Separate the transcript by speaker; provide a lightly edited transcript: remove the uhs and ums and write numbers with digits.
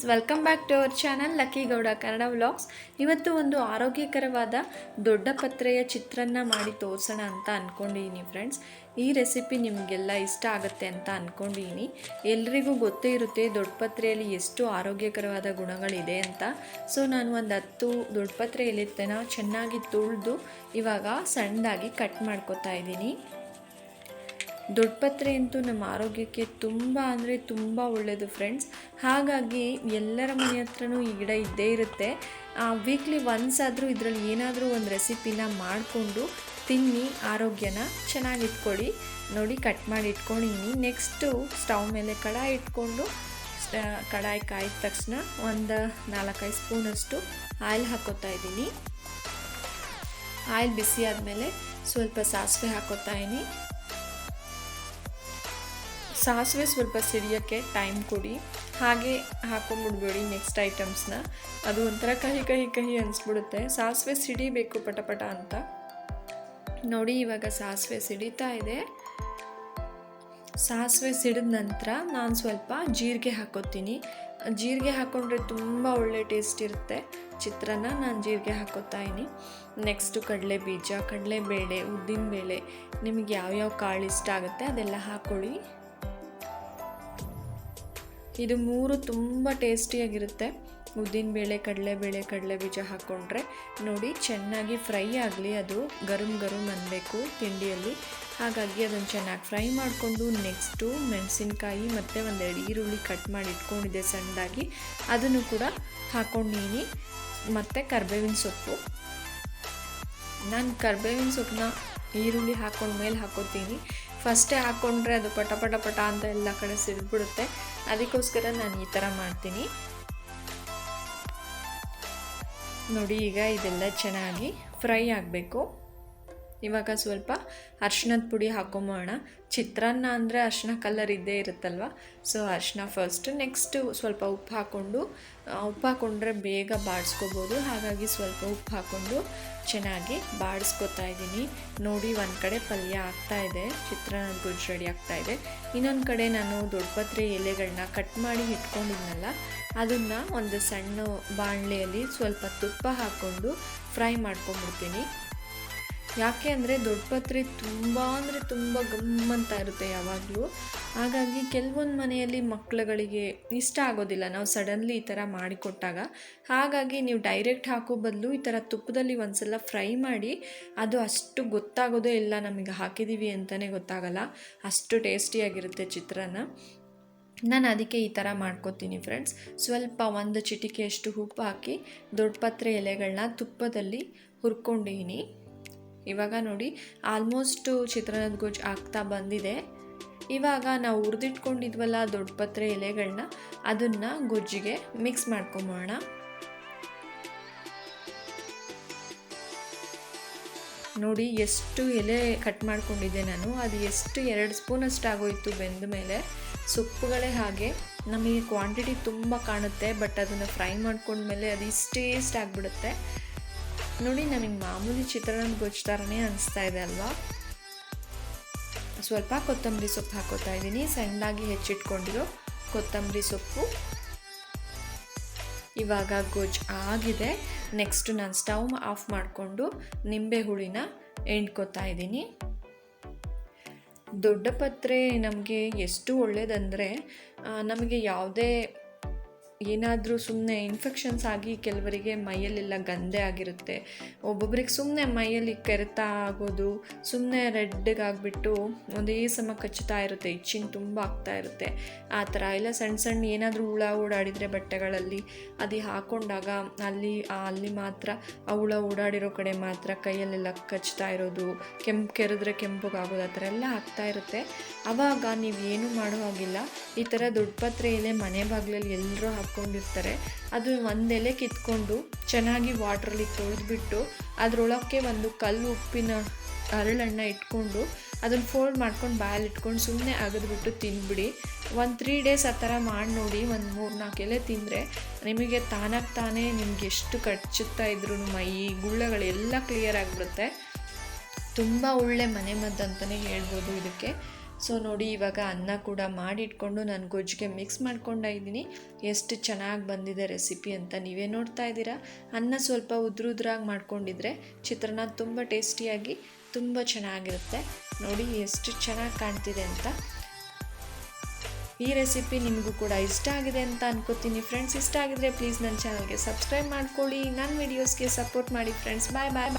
Speaker 1: Welcome back to our channel Lucky Gowda Kannada vlogs. ಇವತ್ತು ಒಂದು ಆರೋಗ್ಯಕರವಾದ ದೊಡ್ಡ ಪತ್ರೆಯ ಚಿತ್ರಾನ್ನ ಮಾಡಿ ತೋರಿಸೋಣ ಅಂತ ಅಂದ್ಕೊಂಡಿದ್ದೀನಿ ಫ್ರೆಂಡ್ಸ್. ಈ ರೆಸಿಪಿ ನಿಮಗೆಲ್ಲ ಇಷ್ಟ ಆಗುತ್ತೆ ಅಂತ ಅಂದ್ಕೊಂಡಿದ್ದೀನಿ. ಎಲ್ರಿಗೂ ಗೊತ್ತೇ ಇರುತ್ತೆ ದೊಡ್ಡ ಪತ್ರೆಯಲ್ಲಿ ಎಷ್ಟು ಆರೋಗ್ಯಕರವಾದ ಗುಣಗಳಿದೆ ಅಂತ. ಸೊ ನಾನು ಒಂದು 10 ದೊಡ್ಡ ಪತ್ರೆ ಎಲೆತ್ತನ ಚೆನ್ನಾಗಿ ತೊಳೆದು ಇವಾಗ ಸಣ್ಣದಾಗಿ ಕಟ್ ಮಾಡ್ಕೊತಾ ಇದ್ದೀನಿ. ದೊಡ್ಡ ಪತ್ರೆ ಅಂತೂ ನಮ್ಮ ಆರೋಗ್ಯಕ್ಕೆ ತುಂಬ ಅಂದರೆ ತುಂಬ ಒಳ್ಳೆಯದು ಫ್ರೆಂಡ್ಸ್. ಹಾಗಾಗಿ ಎಲ್ಲರ ಮನೆ ಹತ್ರನೂ ಈ ಗಿಡ ಇದ್ದೇ ಇರುತ್ತೆ. ವೀಕ್ಲಿ ಒನ್ಸ್ ಆದರೂ ಇದರಲ್ಲಿ ಏನಾದರೂ ಒಂದು ರೆಸಿಪಿನ ಮಾಡಿಕೊಂಡು ತಿನ್ನಿ, ಆರೋಗ್ಯನ ಚೆನ್ನಾಗಿಟ್ಕೊಳ್ಳಿ. ನೋಡಿ ಕಟ್ ಮಾಡಿ ಇಟ್ಕೊಂಡಿದ್ದೀನಿ. ನೆಕ್ಸ್ಟು ಸ್ಟವ್ ಮೇಲೆ ಕಡಾಯಿ ಇಟ್ಕೊಂಡು ಕಡಾಯಿ ಕಾಯಿದ ತಕ್ಷಣ ಒಂದು 4-5 ಸ್ಪೂನಷ್ಟು ಆಯಿಲ್ ಹಾಕೋತಾ ಇದ್ದೀನಿ. ಆಯಿಲ್ ಬಿಸಿ ಆದಮೇಲೆ ಸ್ವಲ್ಪ ಸಾಸಿವೆ ಹಾಕೋತಾ ಇದ್ದೀನಿ. ಸಾಸಿವೆ ಸ್ವಲ್ಪ ಸಿಡಿಯೋಕ್ಕೆ ಟೈಮ್ ಕೊಡಿ, ಹಾಗೆ ಹಾಕೊಂಡ್ಬಿಡ್ಬೇಡಿ ನೆಕ್ಸ್ಟ್ ಐಟಮ್ಸ್ನ. ಅದು ಒಂಥರ ಕಹಿ ಅನಿಸ್ಬಿಡುತ್ತೆ. ಸಾಸಿವೆ ಸಿಡಿಬೇಕು ಪಟ ಅಂತ. ನೋಡಿ ಇವಾಗ ಸಾಸಿವೆ ಸಿಡಿತಾ ಇದೆ. ಸಾಸಿವೆ ಸಿಡಿದ ನಂತರ ನಾನು ಸ್ವಲ್ಪ ಜೀರಿಗೆ ಹಾಕೋತೀನಿ. ಜೀರಿಗೆ ಹಾಕ್ಕೊಂಡ್ರೆ ತುಂಬ ಒಳ್ಳೆ ಟೇಸ್ಟ್ ಇರುತ್ತೆ ಚಿತ್ರಾನ್ನ. ನಾನು ಜೀರಿಗೆ ಹಾಕೋತಾ ಇದ್ದೀನಿ. ನೆಕ್ಸ್ಟು ಕಡಲೆಬೀಜ, ಕಡಲೆಬೇಳೆ, ಉದ್ದಿನಬೇಳೆ, ನಿಮಗೆ ಯಾವ್ಯಾವ ಕಾಳು ಇಷ್ಟ ಆಗುತ್ತೆ ಅದೆಲ್ಲ ಹಾಕ್ಕೊಳ್ಳಿ. ಇದು 3 ತುಂಬ ಟೇಸ್ಟಿಯಾಗಿರುತ್ತೆ. ಉದ್ದಿನಬೇಳೆ, ಕಡಲೆಬೇಳೆ, ಕಡಲೆಬೀಜ ಹಾಕ್ಕೊಂಡ್ರೆ ನೋಡಿ ಚೆನ್ನಾಗಿ ಫ್ರೈ ಆಗಲಿ. ಅದು ಗರಂ ಅನ್ನಬೇಕು ತಿಂಡಿಯಲ್ಲಿ. ಹಾಗಾಗಿ ಅದನ್ನು ಚೆನ್ನಾಗಿ ಫ್ರೈ ಮಾಡಿಕೊಂಡು ನೆಕ್ಸ್ಟು ಮೆಣಸಿನ್ಕಾಯಿ ಮತ್ತು 1-2 ಈರುಳ್ಳಿ ಕಟ್ ಮಾಡಿ ಇಟ್ಕೊಂಡಿದ್ದೆ ಸಣ್ಣದಾಗಿ, ಅದನ್ನು ಕೂಡ ಹಾಕ್ಕೊಂಡಿದ್ದೀನಿ. ಮತ್ತು ಕರಿಬೇವಿನ ಸೊಪ್ಪು. ನಾನು ಕರಿಬೇವಿನ ಸೊಪ್ಪನ್ನ ಈರುಳ್ಳಿ ಹಾಕ್ಕೊಂಡ್ಮೇಲೆ ಹಾಕೋತೀನಿ. ಫಸ್ಟೇ ಹಾಕ್ಕೊಂಡ್ರೆ ಅದು ಪಟ ಅಂತ ಎಲ್ಲ ಕಡೆ ಸಿಡಿದ್ಬಿಡುತ್ತೆ. ಅದಕ್ಕೋಸ್ಕರ ನಾನು ಈ ಥರ ಮಾಡ್ತೀನಿ. ನೋಡಿ ಈಗ ಇದೆಲ್ಲ ಚೆನ್ನಾಗಿ ಫ್ರೈ ಆಗಬೇಕು. ಇವಾಗ ಸ್ವಲ್ಪ ಅರಿಶಿಣದ ಪುಡಿ ಹಾಕೊಂಬೋಣ. ಚಿತ್ರಾನ್ನ ಅಂದರೆ ಅರಿಶಿಣ ಕಲರ್ ಇದ್ದೇ ಇರುತ್ತಲ್ವ. ಸೊ ಅರಿಶಿಣ ಫಸ್ಟ್, ನೆಕ್ಸ್ಟು ಸ್ವಲ್ಪ ಉಪ್ಪು ಹಾಕ್ಕೊಂಡ್ರೆ ಬೇಗ ಬಾಡಿಸ್ಕೋಬೋದು. ಹಾಗಾಗಿ ಸ್ವಲ್ಪ ಉಪ್ಪು ಹಾಕ್ಕೊಂಡು ಚೆನ್ನಾಗಿ ಬಾಡಿಸ್ಕೊತಾ ಇದ್ದೀನಿ. ನೋಡಿ ಒಂದು ಕಡೆ ಪಲ್ಯ ಆಗ್ತಾಯಿದೆ, ಚಿತ್ರಾನ್ನದ ಗೊಜ್ಜು ರೆಡಿ ಆಗ್ತಾಯಿದೆ. ಇನ್ನೊಂದು ಕಡೆ ನಾನು ದೊಡ್ಡ ಪತ್ರೆ ಎಲೆಗಳನ್ನ ಕಟ್ ಮಾಡಿ ಇಟ್ಕೊಂಡಿದ್ನಲ್ಲ, ಅದನ್ನು ಒಂದು ಸಣ್ಣ ಬಾಣಲೆಯಲ್ಲಿ ಸ್ವಲ್ಪ ತುಪ್ಪ ಹಾಕ್ಕೊಂಡು ಫ್ರೈ ಮಾಡ್ಕೊಂಡ್ಬಿಡ್ತೀನಿ. ಯಾಕೆ ಅಂದರೆ ದೊಡ್ಡ ಪತ್ರೆ ತುಂಬ ಗಮ್ಮಂತ ಇರುತ್ತೆ ಯಾವಾಗಲೂ. ಹಾಗಾಗಿ ಕೆಲವೊಂದು ಮನೆಯಲ್ಲಿ ಮಕ್ಕಳುಗಳಿಗೆ ಇಷ್ಟ ಆಗೋದಿಲ್ಲ ನಾವು ಸಡನ್ಲಿ ಈ ಥರ ಮಾಡಿಕೊಟ್ಟಾಗ. ಹಾಗಾಗಿ ನೀವು ಡೈರೆಕ್ಟ್ ಹಾಕೋ ಬದಲು ಈ ಥರ ತುಪ್ಪದಲ್ಲಿ ಒಂದ್ಸಲ ಫ್ರೈ ಮಾಡಿ, ಅದು ಅಷ್ಟು ಗೊತ್ತಾಗೋದೇ ಇಲ್ಲ, ನಮಗೆ ಹಾಕಿದ್ದೀವಿ ಅಂತಲೇ ಗೊತ್ತಾಗಲ್ಲ, ಅಷ್ಟು ಟೇಸ್ಟಿಯಾಗಿರುತ್ತೆ ಚಿತ್ರಾನ್ನ. ನಾನು ಅದಕ್ಕೆ ಈ ಥರ ಮಾಡ್ಕೊತೀನಿ ಫ್ರೆಂಡ್ಸ್. ಸ್ವಲ್ಪ 1 ಚಿಟಿಕೆಯಷ್ಟು ಉಪ್ಪು ಹಾಕಿ ದೊಡ್ಡ ಪತ್ರೆ ಎಲೆಗಳನ್ನ ತುಪ್ಪದಲ್ಲಿ ಹುರ್ಕೊಂಡಿದ್ದೀನಿ. ಇವಾಗ ನೋಡಿ ಆಲ್ಮೋಸ್ಟು ಚಿತ್ರಾನ್ನದ ಗೊಜ್ಜು ಆಗ್ತಾ ಬಂದಿದೆ. ಇವಾಗ ನಾವು ಹುರಿದಿಟ್ಕೊಂಡಿದ್ವಲ್ಲ ದೊಡ್ಡ ಪತ್ರೆ ಎಲೆಗಳನ್ನ, ಅದನ್ನು ಗೊಜ್ಜಿಗೆ ಮಿಕ್ಸ್ ಮಾಡ್ಕೊಂಬೋಣ. ನೋಡಿ ಎಷ್ಟು ಎಲೆ ಕಟ್ ಮಾಡ್ಕೊಂಡಿದ್ದೆ ನಾನು, ಅದು ಎಷ್ಟು 2 ಸ್ಪೂನಷ್ಟು ಆಗೋಯಿತು ಬೆಂದ ಮೇಲೆ. ಸೊಪ್ಪುಗಳೇ ಹಾಗೆ ನಮಗೆ ಕ್ವಾಂಟಿಟಿ ತುಂಬ ಕಾಣುತ್ತೆ, ಬಟ್ ಅದನ್ನು ಫ್ರೈ ಮಾಡ್ಕೊಂಡ್ಮೇಲೆ ಅದು ಇಷ್ಟೇಸ್ಟ್ ಆಗಿಬಿಡುತ್ತೆ. ನೋಡಿ ನಮಗೆ ಮಾಮೂಲಿ ಚಿತ್ರಾನ್ನದ ಗೊಜ್ಜು ಥರನೇ ಅನಿಸ್ತಾ ಇದೆ ಅಲ್ವಾ. ಸ್ವಲ್ಪ ಕೊತ್ತಂಬರಿ ಸೊಪ್ಪು ಹಾಕೋತಾ ಇದ್ದೀನಿ, ಸಣ್ಣದಾಗಿ ಹೆಚ್ಚಿಟ್ಕೊಂಡಿರೋ ಕೊತ್ತಂಬರಿ ಸೊಪ್ಪು. ಇವಾಗ ಗೊಜ್ಜು ಆಗಿದೆ. ನೆಕ್ಸ್ಟು ನಾನು ಸ್ಟವ್ ಆಫ್ ಮಾಡಿಕೊಂಡು ನಿಂಬೆ ಹುಳಿನ ಎಂಡ್ಕೋತಾ ಇದ್ದೀನಿ. ದೊಡ್ಡ ಪತ್ರೆ ನಮಗೆ ಎಷ್ಟು ಒಳ್ಳೆಯದಂದರೆ, ನಮಗೆ ಯಾವುದೇ ಏನಾದರೂ ಸುಮ್ಮನೆ ಇನ್ಫೆಕ್ಷನ್ಸ್ ಆಗಿ ಕೆಲವರಿಗೆ ಮೈಯಲ್ಲೆಲ್ಲ ಗಂದೆ ಆಗಿರುತ್ತೆ. ಒಬ್ಬೊಬ್ರಿಗೆ ಸುಮ್ಮನೆ ಮೈಯಲ್ಲಿ ಕೆರೆತ ಆಗೋದು, ಸುಮ್ಮನೆ ರೆಡ್ಗಾಗಿಬಿಟ್ಟು ಒಂದೇ ಸಮ ಕಚ್ಚುತ್ತಾ ಇರುತ್ತೆ, ಇಚ್ಚಿಂಗ್ ತುಂಬ ಆಗ್ತಾ ಇರುತ್ತೆ. ಆ ಥರ ಎಲ್ಲ ಸಣ್ಣ ಏನಾದರೂ ಹುಳ ಓಡಾಡಿದರೆ ಬಟ್ಟೆಗಳಲ್ಲಿ ಅದು ಹಾಕ್ಕೊಂಡಾಗ ಅಲ್ಲಿ ಮಾತ್ರ ಆ ಹುಳ ಓಡಾಡಿರೋ ಕಡೆ ಮಾತ್ರ ಕೈಯಲ್ಲೆಲ್ಲ ಕಚ್ತಾ ಇರೋದು, ಕೆರೆದ್ರೆ ಕೆಂಪಗಾಗೋದು, ಆ ಥರ ಎಲ್ಲ ಆಗ್ತಾ ಇರುತ್ತೆ. ಆವಾಗ ನೀವೇನು ಮಾಡೋ ಹಾಗಿಲ್ಲ, ಈ ಥರ ದೊಡ್ಡ ಪತ್ರೆ ಎಲೆ ಮನೆ ಬಾಗಿಲಲ್ಲಿ ಎಲ್ಲರೂ ಹಾಕ್ಕೊಂಡಿರ್ತಾರೆ. ಅದು ಒಂದು ಎಲೆ ಕಿತ್ಕೊಂಡು ಚೆನ್ನಾಗಿ ವಾಟ್ರಲ್ಲಿ ತೊಳೆದ್ಬಿಟ್ಟು ಅದರೊಳಕ್ಕೆ ಒಂದು ಕಲ್ಲು ಉಪ್ಪಿನ ಹರಳನ್ನ ಇಟ್ಕೊಂಡು ಅದನ್ನು ಫೋಲ್ಡ್ ಮಾಡ್ಕೊಂಡು ಬಾಯಲ್ಲಿ ಇಟ್ಕೊಂಡು ಸುಮ್ಮನೆ ಅಗದ್ಬಿಟ್ಟು ತಿಂದ್ಬಿಡಿ. 3 ಡೇಸ್ ಆ ಥರ ಮಾಡಿ ನೋಡಿ. 3-4 ಎಲೆ ತಿಂದರೆ ನಿಮಗೆ ತಾನೇ ನಿಮ್ಗೆ ಎಷ್ಟು ಕಚ್ಚುತ್ತಾ ಇದ್ರೂ ಮೈ ಗುಳ್ಳೆಗಳೆಲ್ಲ ಕ್ಲಿಯರ್ ಆಗಿಬಿಡುತ್ತೆ. ತುಂಬ ಒಳ್ಳೆ ಮನೆ ಮದ್ದು ಅಂತಲೇ ಹೇಳ್ಬೋದು ಇದಕ್ಕೆ. ಸೊ ನೋಡಿ ಇವಾಗ ಅನ್ನ ಕೂಡ ಮಾಡಿಟ್ಕೊಂಡು ನಾನು ಗೊಜ್ಜಿಗೆ ಮಿಕ್ಸ್ ಮಾಡ್ಕೊಂಡ ಇದ್ದೀನಿ. ಎಷ್ಟು ಚೆನ್ನಾಗಿ ಬಂದಿದೆ ರೆಸಿಪಿ ಅಂತ ನೀವೇ ನೋಡ್ತಾ ಇದ್ದೀರಾ. ಅನ್ನ ಸ್ವಲ್ಪ ಉದ್ರಾಗಿ ಮಾಡ್ಕೊಂಡಿದ್ರೆ ಚಿತ್ರಾನ್ನ ತುಂಬ ಟೇಸ್ಟಿಯಾಗಿ ತುಂಬ ಚೆನ್ನಾಗಿರುತ್ತೆ. ನೋಡಿ ಎಷ್ಟು ಚೆನ್ನಾಗಿ ಕಾಣ್ತಿದೆ ಅಂತ. ಈ ರೆಸಿಪಿ ನಿಮಗೂ ಕೂಡ ಇಷ್ಟ ಆಗಿದೆ ಅಂತ ಅನ್ಕೋತೀನಿ ಫ್ರೆಂಡ್ಸ್. ಇಷ್ಟ ಆಗಿದ್ರೆ ಪ್ಲೀಸ್ ನನ್ನ ಚಾನಲ್ಗೆ ಸಬ್ಸ್ಕ್ರೈಬ್ ಮಾಡ್ಕೊಳ್ಳಿ, ನನ್ನ ವಿಡಿಯೋಸ್ಗೆ ಸಪೋರ್ಟ್ ಮಾಡಿ ಫ್ರೆಂಡ್ಸ್. ಬಾಯ್ ಬಾಯ್.